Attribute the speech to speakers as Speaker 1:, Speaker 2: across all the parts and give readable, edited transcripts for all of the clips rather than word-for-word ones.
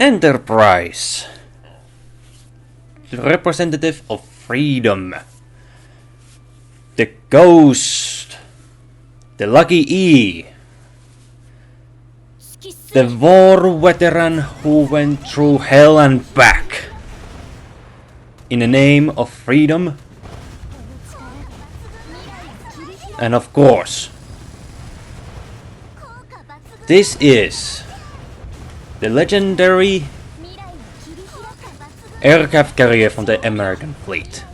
Speaker 1: Enterprise, the representative of freedom, the Ghost, the Lucky E, the war veteran who went through hell and back in the name of freedom, and of course, this is the legendary aircraft carrier from the American fleet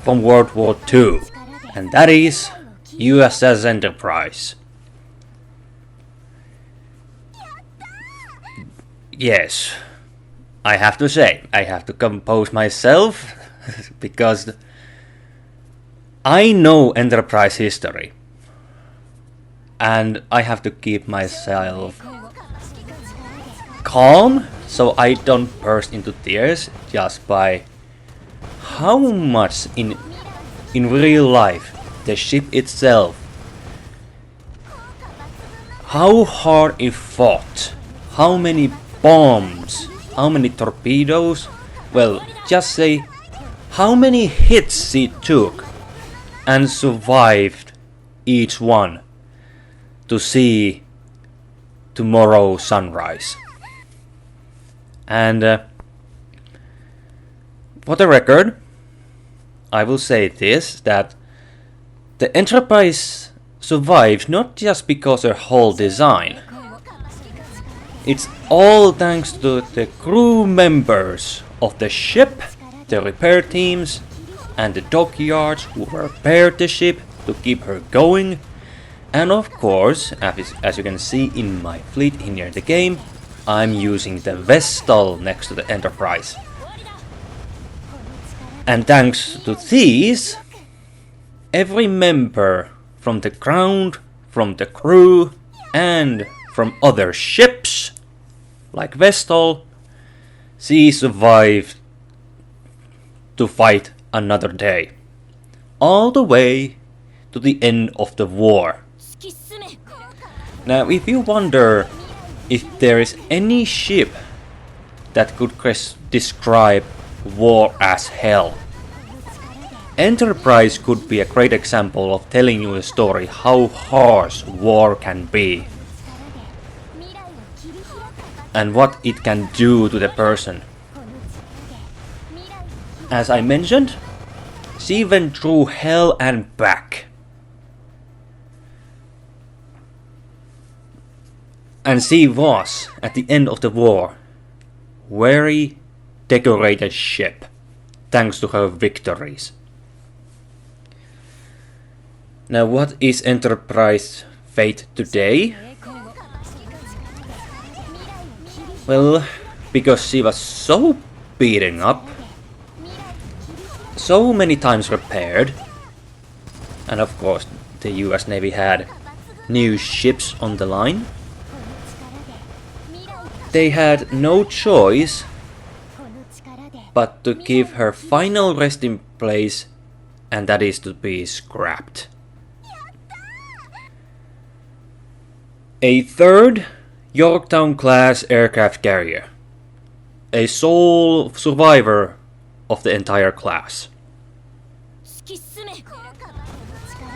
Speaker 1: from World War II, and that is USS Enterprise. Yes, I have to say, I have to compose myself because I know Enterprise history and I have to keep myself calm so I don't burst into tears just by how much in real life the ship itself, how hard it fought, how many bombs, how many torpedoes, well, just say how many hits she took and survived each one to see tomorrow's sunrise. And for the record, I will say this, that the Enterprise survives not just because of her whole design. It's all thanks to the crew members of the ship, the repair teams, and the dockyards who repaired the ship to keep her going. And of course, as you can see in my fleet in here in the game, I'm using the Vestal next to the Enterprise. And thanks to these, every member from the ground, from the crew, and from other ships, like Vestal, she survived to fight another day, all the way to the end of the war. Now, if you wonder if there is any ship that could describe war as hell, Enterprise could be a great example of telling you a story how harsh war can be and what it can do to the person. As I mentioned, she went through hell and back. And she was, at the end of the war, very decorated ship, thanks to her victories. Now, what is Enterprise's fate today? Well, because she was so beaten up, so many times repaired, and of course the US Navy had new ships on the line, they had no choice but to give her final resting place, and that is to be scrapped. A third Yorktown-class aircraft carrier, a sole survivor of the entire class.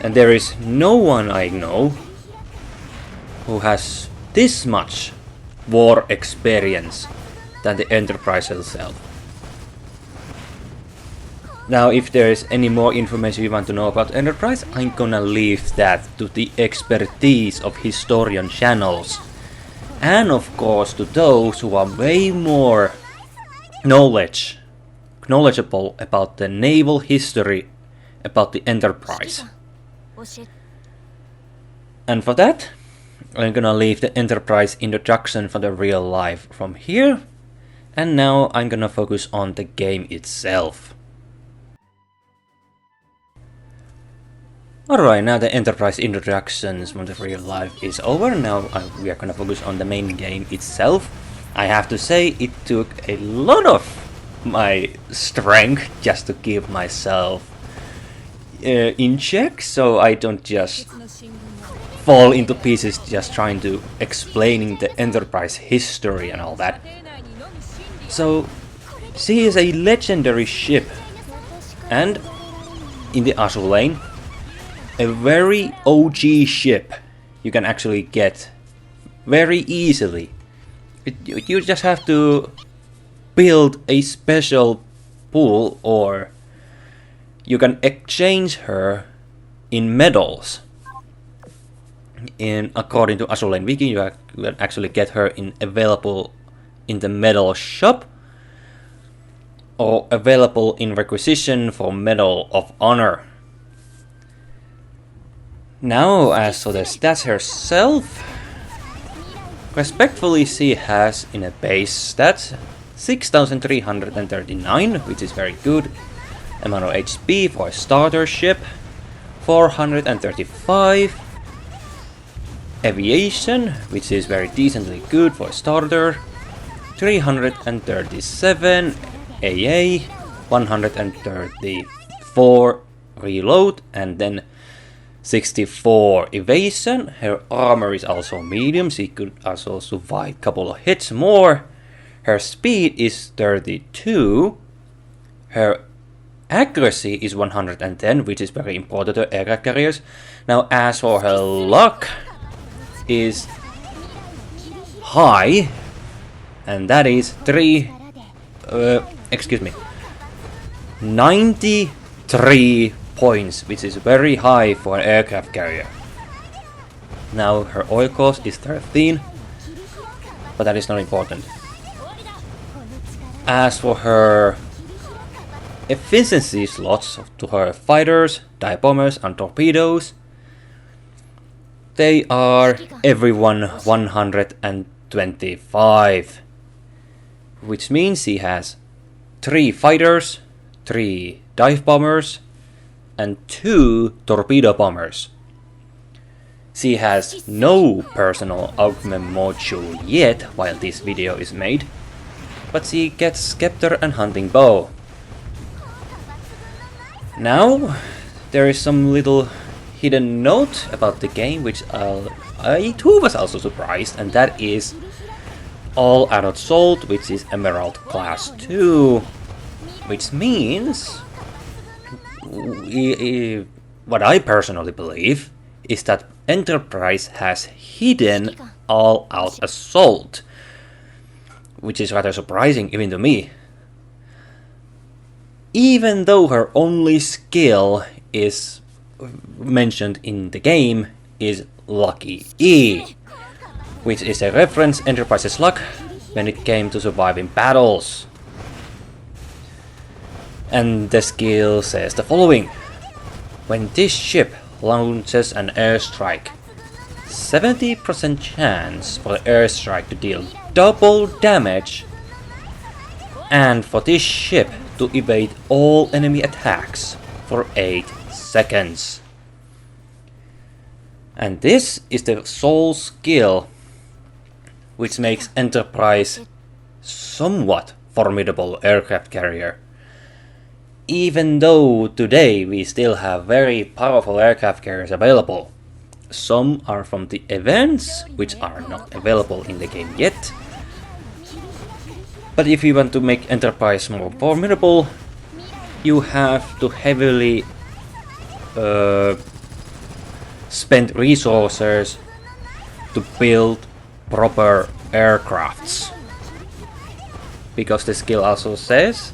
Speaker 1: And there is no one I know who has this much war experience than the Enterprise itself. Now, if there is any more information you want to know about Enterprise, I'm gonna leave that to the expertise of historian channels, and of course to those who are way more knowledgeable about the naval history about the Enterprise. And for that, I'm gonna leave the Enterprise introduction for the real life from here, and now I'm gonna focus on the game itself. Alright, now the Enterprise introductions from the real life is over. Now we are gonna focus on the main game itself. I have to say, it took a lot of my strength just to keep myself in check, so I don't just fall into pieces just trying to explaining the Enterprise history and all that. So she is a legendary ship, and in the Azur lane, a very OG ship you can actually get very easily. You just have to build a special pool, or you can exchange her in medals. According to Azur lane wiki, you can actually get her available in the medal shop, or available in Requisition for Medal of Honor. Now, as for the stats herself, respectfully she has in a base stat 6339, which is very good. Amount of HP for a starter ship, 435. Aviation, which is very decently good for a starter, 337. AA, 134 reload, and then 64 evasion. Her armor is also medium, she could also survive a couple of hits more. Her speed is 32. Her accuracy is 110, which is very important to aircraft carriers. Now, as for her luck, is high, and that is 93 points, which is very high for an aircraft carrier. Now her oil cost is 13, but that is not important. As for her efficiency slots to her fighters, dive bombers and torpedoes, they are everyone 125, which means she has 3 fighters, 3 dive bombers, and 2 torpedo bombers. She has no personal augment module yet while this video is made, but she gets scepter and hunting bow. Now, there is some little hidden note about the game which I too was also surprised, and that is all adult sold, which is Emerald Class 2, which means what I personally believe is that Enterprise has hidden all out assault, which is rather surprising even to me. Even though her only skill is mentioned in the game is Lucky E, which is a reference Enterprise's luck when it came to surviving battles. And the skill says the following: when this ship launches an airstrike, 70% chance for the airstrike to deal double damage, and for this ship to evade all enemy attacks for 8 seconds. And this is the sole skill which makes Enterprise somewhat formidable aircraft carrier. Even though today we still have very powerful aircraft carriers available. Some are from the events, which are not available in the game yet. But if you want to make Enterprise more formidable, you have to heavily spend resources to build proper aircrafts. Because the skill also says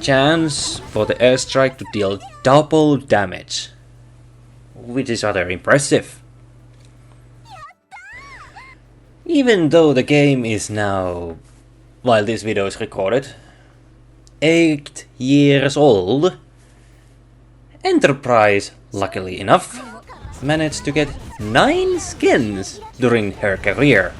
Speaker 1: chance for the airstrike to deal double damage, which is rather impressive. Even though the game is now, while this video is recorded, 8 years old, Enterprise, luckily enough, managed to get 9 skins during her career.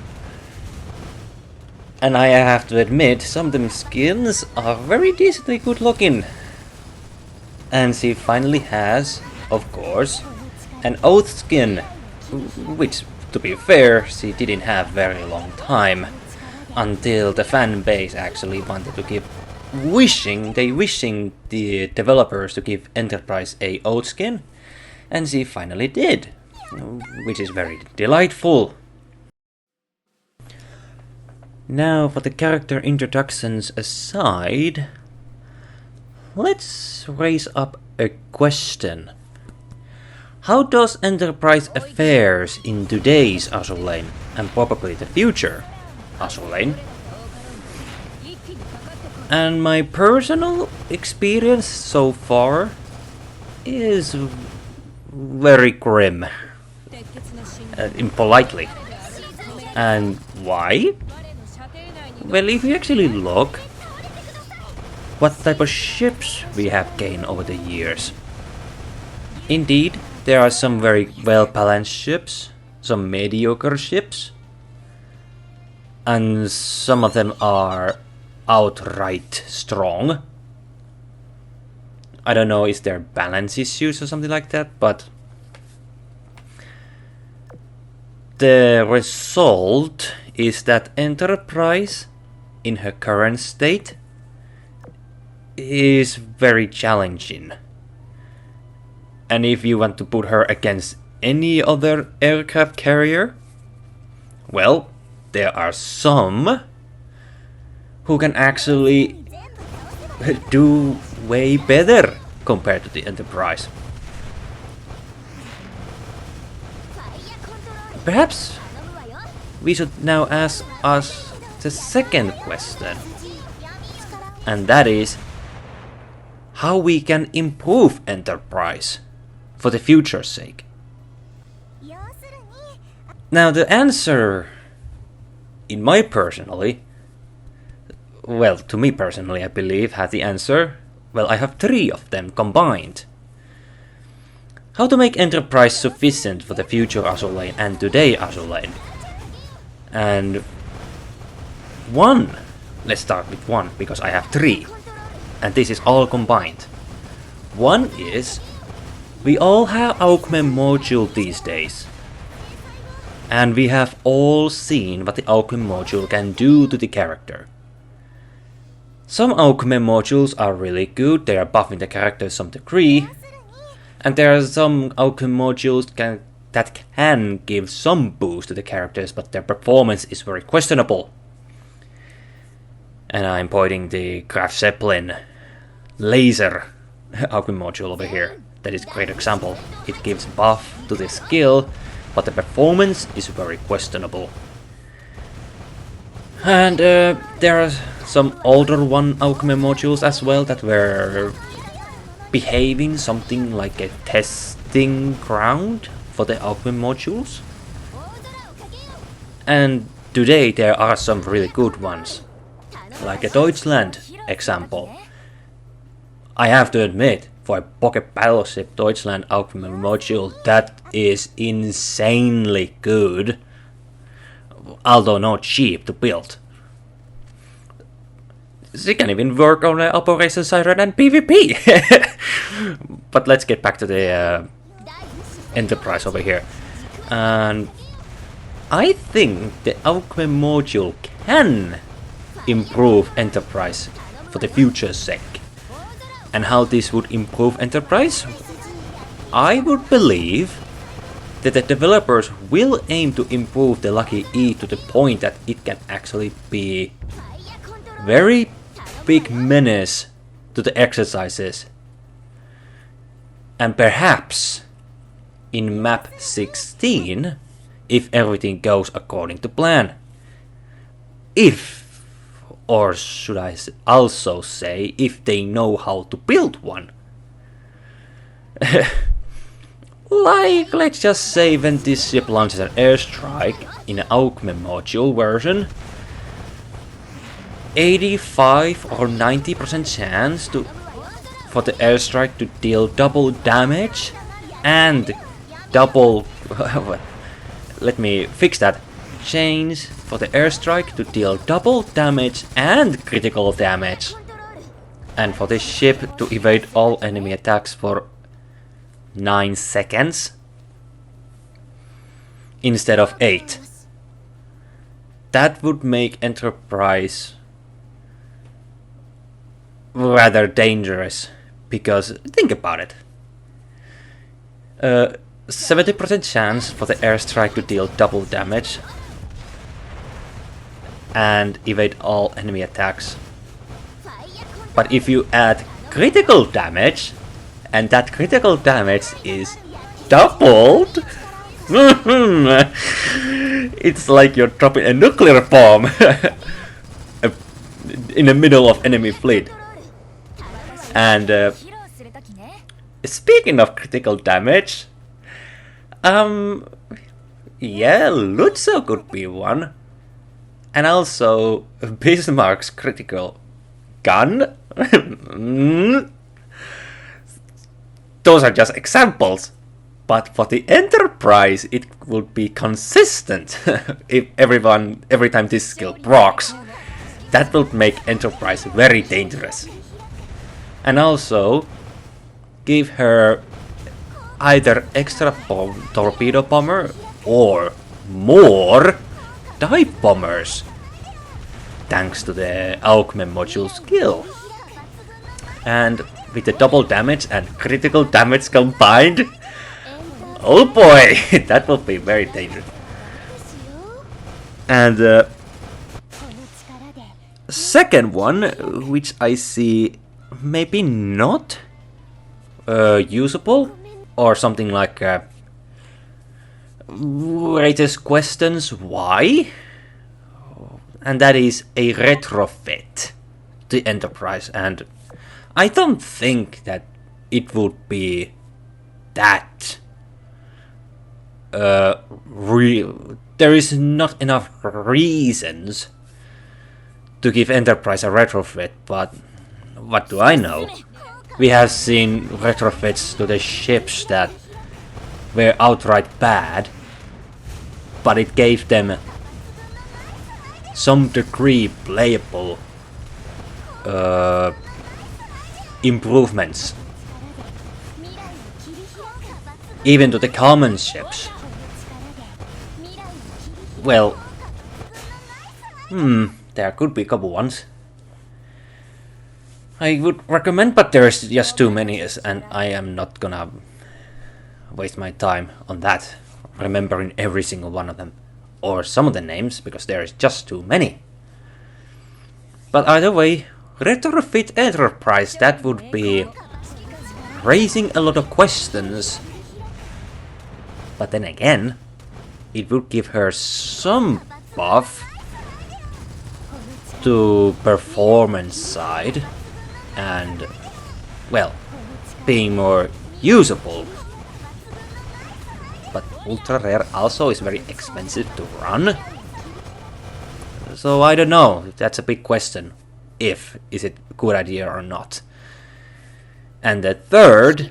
Speaker 1: And I have to admit, some of them skins are very decently good looking. And she finally has, of course, an Oath skin, which, to be fair, she didn't have very long time, until the fan base actually wanted to give, wishing the developers to give Enterprise a Oath skin. And she finally did, which is very delightful. Now, for the character introductions aside, let's raise up a question. How does Enterprise affairs in today's Azur Lane, and probably the future Azur Lane? And my personal experience so far is very grim, impolitely. And why? Well, if you actually look what type of ships we have gained over the years. Indeed, there are some very well-balanced ships, some mediocre ships, and some of them are outright strong. I don't know, is there balance issues or something like that, but the result is that Enterprise, in her current state, is very challenging. And if you want to put her against any other aircraft carrier, well, there are some who can actually do way better compared to the Enterprise. Perhaps we should now ask us the second question, and that is how we can improve Enterprise for the future's sake. Now the answer, to me personally, I believe, has the answer. Well, I have 3 of them combined. How to make Enterprise sufficient for the future Azur Lane and today Azur Lane. And let's start with 1, because I have 3. And this is all combined. 1 is, we all have Augment module these days. And we have all seen what the Augment module can do to the character. Some Augment modules are really good, they are buffing the character to some degree. And there are some Augment modules that can give some boost to the characters, but their performance is very questionable. And I'm pointing the Graf Zeppelin laser Augment module over here. That is a great example. It gives buff to the skill, but the performance is very questionable. And there are some older Augment modules as well that were behaving something like a testing ground for the Augment modules. And today there are some really good ones, like a Deutschland example. I have to admit, for a pocket battleship Deutschland Augment module, that is insanely good, although not cheap to build. She can even work on Operation Siren and PvP. But let's get back to the Enterprise over here. And I think the Augment module can improve Enterprise for the future's sake. And how this would improve Enterprise? I would believe that the developers will aim to improve the Lucky E to the point that it can actually be very big menace to the exercises. And perhaps in map 16, if everything goes according to plan. Or should I also say, if they know how to build one. Like, let's just say when this ship launches an airstrike in an Augment module version, 85 or 90% chance for the airstrike to deal double damage and double... let me fix that. Change for the airstrike to deal double damage and critical damage. And for this ship to evade all enemy attacks for 9 seconds instead of 8. That would make Enterprise rather dangerous, because think about it. 70% chance for the airstrike to deal double damage and evade all enemy attacks. But if you add critical damage, and that critical damage is doubled, it's like you're dropping a nuclear bomb in the middle of enemy fleet. And speaking of critical damage, yeah, Lutzo could be one. And also Bismarck's critical gun. Those are just examples. But for the Enterprise, it would be consistent if every time this skill procs. That would make Enterprise very dangerous. And also give her either extra torpedo bomber or more dive bombers, thanks to the Augment module skill. And with the double damage and critical damage combined, oh boy, that will be very dangerous. And second one, which I see maybe not usable, or something like greatest questions why, and that is a retrofit to Enterprise. And I don't think that it would be that real. There is not enough reasons to give Enterprise a retrofit, but what do I know? We have seen retrofits to the ships that were outright bad, but it gave them some degree playable improvements. Even to the common ships. Well, there could be a couple ones. I would recommend, but there's just too many, and I am not gonna waste my time on that, remembering every single one of them, or some of the names, because there is just too many. But either way, retrofit Enterprise, that would be raising a lot of questions. But then again, it would give her some buff to performance side, and, well, being more usable. But ultra rare also is very expensive to run, so I don't know, that's a big question. Is it a good idea or not? And the third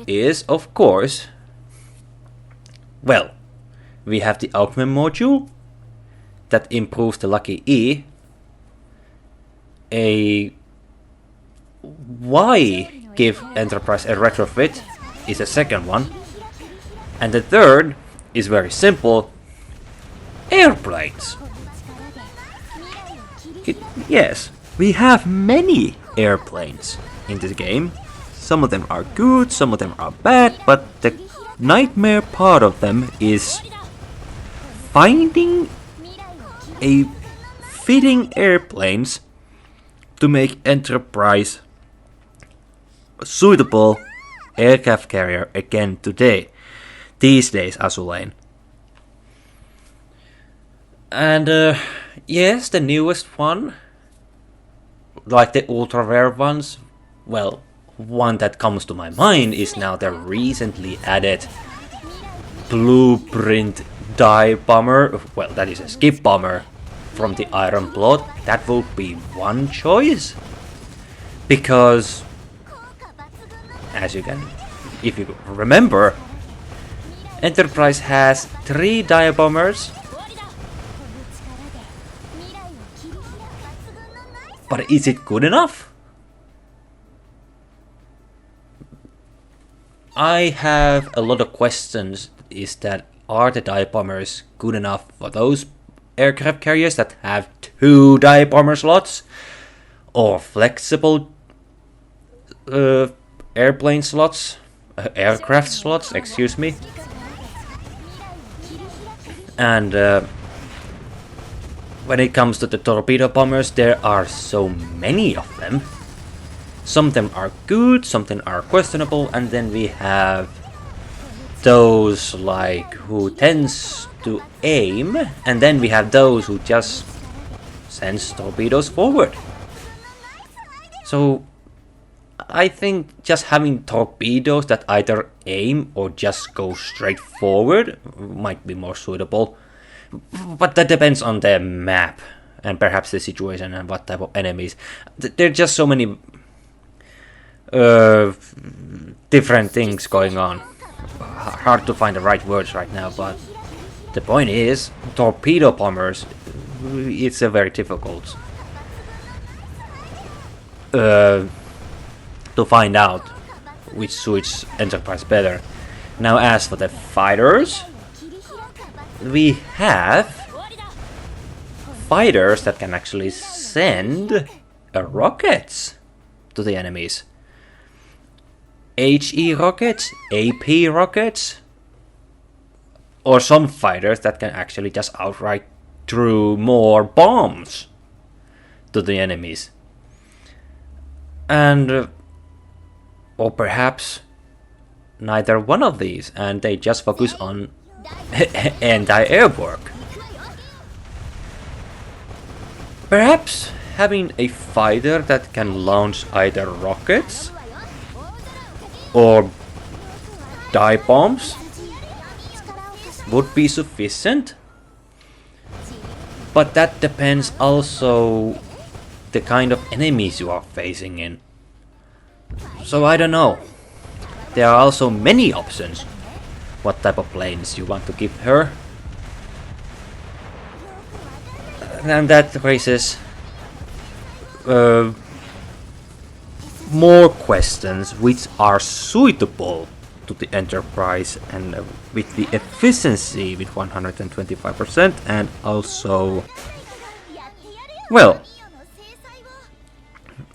Speaker 1: is, of course, well, we have the Augment module that improves the Lucky E. Why give Enterprise a retrofit is the second one. And the third is very simple. Airplanes. Yes, we have many airplanes in this game. Some of them are good, some of them are bad, but the nightmare part of them is finding a fitting airplanes to make Enterprise a suitable aircraft carrier again these days, Azulain. And yes, the newest one, like the ultra rare ones, well, one that comes to my mind is now the recently added Blueprint dive bomber. Well, that is a skip bomber from the Iron Blood. That will be one choice, because as you can, if you remember, Enterprise has 3 dive bombers, but is it good enough? I have a lot of questions. Are the dive bombers good enough for those aircraft carriers that have 2 dive bomber slots, or flexible airplane slots, aircraft slots, excuse me. And when it comes to the torpedo bombers, there are so many of them. Some of them are good, some of them are questionable, and then we have those like who tends to aim, and then we have those who just sends torpedoes forward. So I think just having torpedoes that either aim or just go straight forward might be more suitable. But that depends on the map and perhaps the situation and what type of enemies. There are just so many different things going on. Hard to find the right words right now, but the point is, torpedo bombers, it's a very difficult to find out which suits Enterprise better. Now as for the fighters, we have fighters that can actually send rockets to the enemies. HE rockets, AP rockets, or some fighters that can actually just outright throw more bombs to the enemies. And or perhaps neither one of these, and they just focus on anti-air work. Perhaps having a fighter that can launch either rockets or dive bombs would be sufficient, but that depends also the kind of enemies you are facing in. So I don't know. There are also many options what type of planes you want to give her. And that raises more questions which are suitable to the Enterprise and with the efficiency with 125%, and also, well,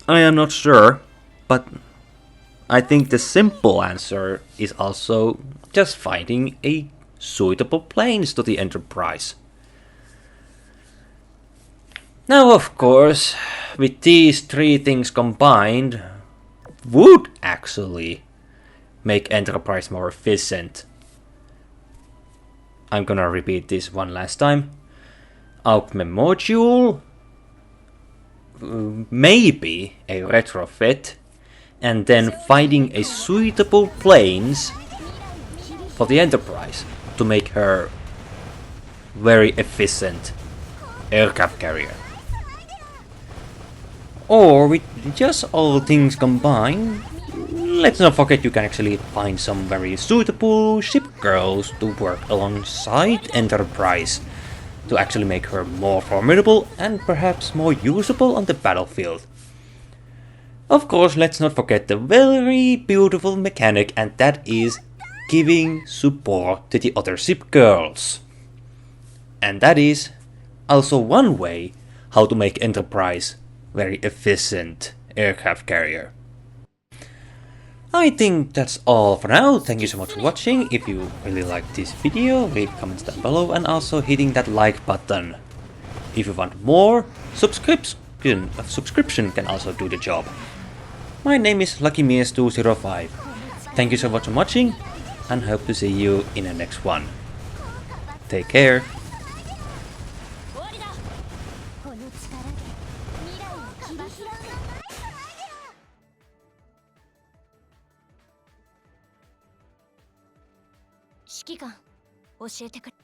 Speaker 1: I am not sure, but I think the simple answer is also just finding a suitable planes to the Enterprise. Now, of course, with these three things combined, would actually make Enterprise more efficient. I'm gonna repeat this one last time. Augment module, maybe a retrofit, and then finding a suitable planes for the Enterprise to make her very efficient aircraft carrier. Or with just all things combined, let's not forget you can actually find some very suitable ship girls to work alongside Enterprise to actually make her more formidable and perhaps more usable on the battlefield. Of course, let's not forget the very beautiful mechanic, and that is giving support to the other ship girls. And that is also one way how to make Enterprise very efficient aircraft carrier. I think that's all for now. Thank you so much for watching. If you really liked this video, leave comments down below and also hitting that like button. If you want more, subscription can also do the job. My name is LuckyMears205. Thank you so much for watching and hope to see you in the next one. Take care.
Speaker 2: 指揮官、教えてくれ。